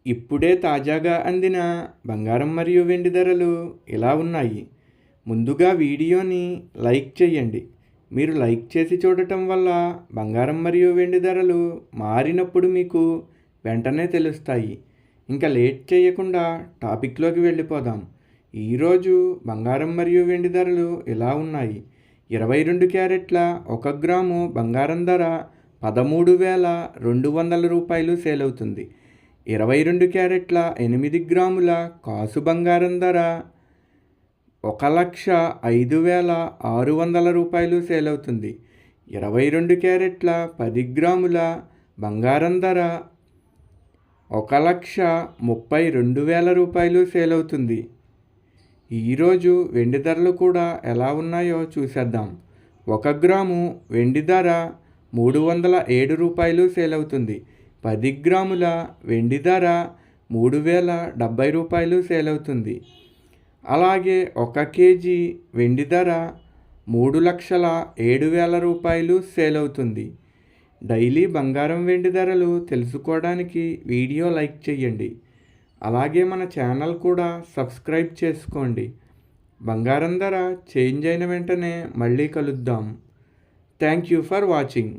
ఇప్పుడే తాజాగా అందిన బంగారం మరియు వెండి ధరలు ఇలా ఉన్నాయి. ముందుగా వీడియోని లైక్ చేయండి. మీరు లైక్ చేసి చూడటం వల్ల బంగారం మరియు వెండి ధరలు మారినప్పుడు మీకు వెంటనే తెలుస్తాయి. ఇంకా లేట్ చేయకుండా టాపిక్లోకి వెళ్ళిపోదాం. ఈరోజు బంగారం మరియు వెండి ధరలు ఇలా ఉన్నాయి. 22 క్యారెట్ల 1 గ్రాము బంగారం ధర 13,200 రూపాయలు సేల్ అవుతుంది. 22 క్యారెట్ల 8 గ్రాముల కాసు బంగారం ధర 1,05,600 రూపాయలు సేల్ అవుతుంది. 22 క్యారెట్ల 10 గ్రాముల బంగారం ధర 1,32,000 రూపాయలు సేల్ అవుతుంది. ఈరోజు వెండి ధరలు కూడా ఎలా ఉన్నాయో చూసేద్దాం. 1 గ్రాము వెండి ధర 307 రూపాయలు సేల్ అవుతుంది. 10 గ్రాముల వెండి ధర 3,070 రూపాయలు సేల్ అవుతుంది. అలాగే 1 కేజీ వెండి ధర 3,07,000 రూపాయలు సేల్ అవుతుంది. డైలీ బంగారం వెండి ధరలు తెలుసుకోవడానికి వీడియో లైక్ చేయండి. అలాగే మన ఛానల్ కూడా సబ్స్క్రైబ్ చేసుకోండి. బంగారం ధర చేంజ్ అయిన వెంటనే మళ్ళీ కలుద్దాం. Thank you for watching.